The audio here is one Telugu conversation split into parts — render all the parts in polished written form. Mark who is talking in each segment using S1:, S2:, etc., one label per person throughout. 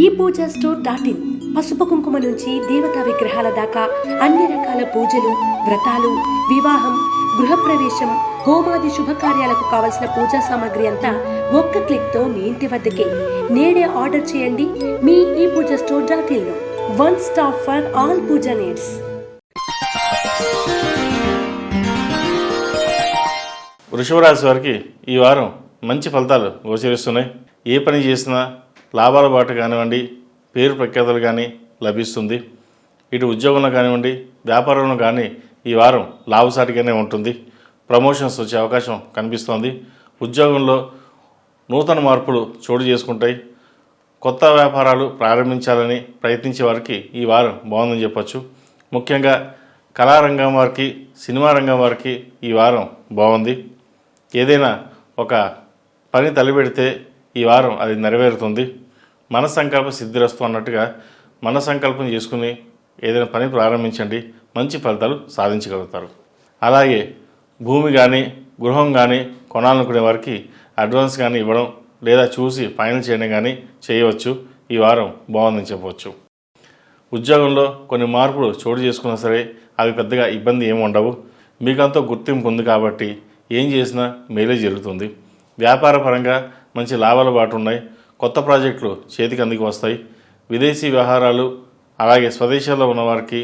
S1: ఈ పూజా స్టోర్.in పసుపు కుంకుమ నుంచి దేవతా విగ్రహాల దాకా అన్ని రకాల పూజలు, వ్రతాలు, వివాహం, గృహప్రవేశం, హోమాది శుభకార్యాలకు కావలసిన పూజా సామాగ్రి అంతా ఒక్క క్లిక్తో మీ ఇంటి వద్దకే. నేడే ఆర్డర్ చేయండి మీ ఈ పూజా స్టోర్.in లో. One stop for all puja needs.
S2: వృషభ రాశి వారికి ఈ వారం మంచి ఫలితాలు గోచరిస్తున్నాయి. ఏ పని చేసినా లాభాల బాట కానివ్వండి, పేరు ప్రఖ్యాతలు కానీ లభిస్తుంది. ఇటు ఉద్యోగంలో కానివ్వండి, వ్యాపారంలో కానీ ఈ వారం లాభసాటిగానే ఉంటుంది. ప్రమోషన్స్ వచ్చే అవకాశం కనిపిస్తోంది. ఉద్యోగంలో నూతన మార్పులు చోటు చేసుకుంటాయి. కొత్త వ్యాపారాలు ప్రారంభించాలని ప్రయత్నించే వారికి ఈ వారం బాగుందని చెప్పచ్చు. ముఖ్యంగా కళారంగం వారికి, సినిమా రంగం వారికి ఈ వారం బాగుంది. ఏదైనా ఒక పని తలపెడితే ఈ వారం అది నెరవేరుతుంది. మన సంకల్ప సిద్ధిరస్తు అన్నట్టుగా మన సంకల్పం చేసుకుని ఏదైనా పని ప్రారంభించండి, మంచి ఫలితాలు సాధించగలుగుతారు. అలాగే భూమి కానీ, గృహం కానీ కొనాలనుకునే వారికి అడ్వాన్స్ కానీ ఇవ్వడం లేదా చూసి ఫైనల్ చేయడం కానీ చేయవచ్చు. ఈ వారం బాగుందని చెప్పవచ్చు. ఉద్యోగంలో కొన్ని మార్పులు చోటు చేసుకున్నా సరే అవి పెద్దగా ఇబ్బంది ఏమి ఉండవు. మీకంతా గుర్తింపు ఉంది కాబట్టి ఏం చేసినా మేలే జరుగుతుంది. వ్యాపార పరంగా మంచి లాభాల బాటు ఉన్నాయి. కొత్త ప్రాజెక్టులు చేతికి అందుకు వస్తాయి. విదేశీ వ్యవహారాలు అలాగే స్వదేశాల్లో ఉన్నవారికి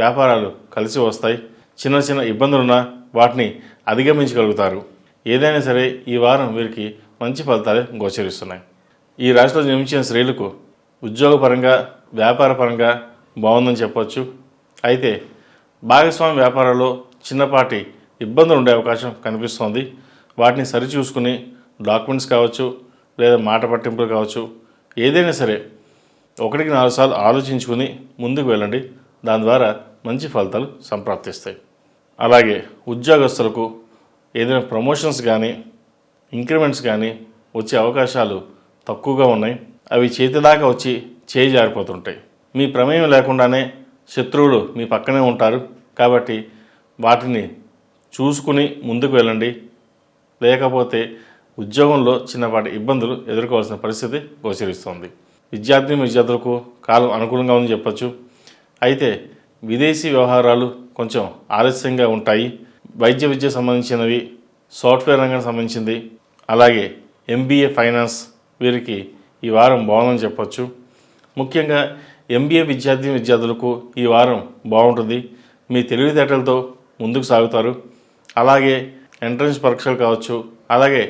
S2: వ్యాపారాలు కలిసి వస్తాయి. చిన్న చిన్న ఇబ్బందులున్నా వాటిని అధిగమించగలుగుతారు. ఏదైనా సరే ఈ వారం వీరికి మంచి ఫలితాలే గోచరిస్తున్నాయి. ఈ రాశిలో జన్మించిన స్త్రీలకు ఉద్యోగపరంగా, వ్యాపార పరంగా బాగుందని చెప్పవచ్చు. అయితే భాగస్వామి వ్యాపారాల్లో చిన్నపాటి ఇబ్బందులు ఉండే అవకాశం కనిపిస్తోంది. వాటిని సరిచూసుకుని డాక్యుమెంట్స్ కావచ్చు లేదా మాట పట్టింపులు కావచ్చు, ఏదైనా సరే 1-4 సార్లు ఆలోచించుకుని ముందుకు వెళ్ళండి. దాని ద్వారా మంచి ఫలితాలు సంప్రాప్తిస్తాయి. అలాగే ఉద్యోగస్తులకు ఏదైనా ప్రమోషన్స్ కానీ, ఇంక్రిమెంట్స్ కానీ వచ్చే అవకాశాలు తక్కువగా ఉన్నాయి. అవి చేతిదాకా వచ్చి చేయి జారిపోతుంటాయి. మీ ప్రమేయం లేకుండానే శత్రువులు మీ పక్కనే ఉంటారు. కాబట్టి వాటిని చూసుకుని ముందుకు వెళ్ళండి. లేకపోతే ఉద్యోగంలో చిన్నపాటి ఇబ్బందులు ఎదుర్కోవాల్సిన పరిస్థితి గోచరిస్తోంది. విద్యార్థులకు కాలం అనుకూలంగా ఉందని చెప్పచ్చు. అయితే విదేశీ వ్యవహారాలు కొంచెం ఆలస్యంగా ఉంటాయి. వైద్య విద్యకు సంబంధించినవి, సాఫ్ట్వేర్ రంగానికి సంబంధించింది, అలాగే MBA ఫైనాన్స్ వీరికి ఈ వారం బాగుందని చెప్పచ్చు. ముఖ్యంగా MBA విద్యార్థులకు ఈ వారం బాగుంటుంది. మీ తెలివితేటలతో ముందుకు సాగుతారు. అలాగే ఎంట్రన్స్ పరీక్షలు కావచ్చు, అలాగే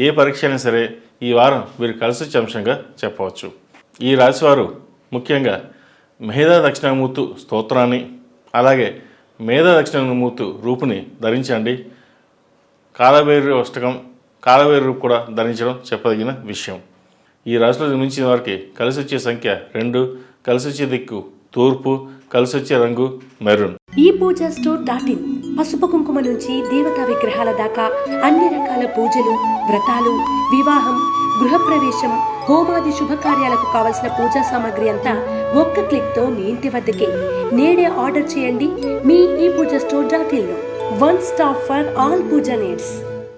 S2: ఏ పరీక్ష అయినా సరే ఈ వారం వీరు కలిసి వచ్చే అంశంగా చెప్పవచ్చు. ఈ రాశివారు ముఖ్యంగా మేధా దక్షిణామూర్తి స్తోత్రాన్ని అలాగే మేధా దక్షిణామూర్తి రూపుని ధరించండి. కాలభైరవ అష్టకం, కాలభైరవ రూపు కూడా ధరించడం చెప్పదగిన విషయం. ఈ రాశిలో జన్మించిన వారికి కలిసి వచ్చే సంఖ్య 2, కలిసి వచ్చే దిక్కు తూర్పు, కలిసి వచ్చే రంగు మెరూన్.
S1: ఈ పూజా స్టోర్.in పసుపు కుంకుమ నుంచి దేవతా విగ్రహాల దాకా అన్ని రకాల పూజలు, వ్రతాలు, వివాహం, గృహప్రవేశం, హోమాది శుభకార్యాలకు కావలసిన పూజా సామాగ్రి అంతా ఒక్క క్లిక్తో మీ ఇంటి వద్దకే. నేడే ఆర్డర్ చేయండి మీ ఈ పూజా స్టోర్.in లో. One stop for all puja needs.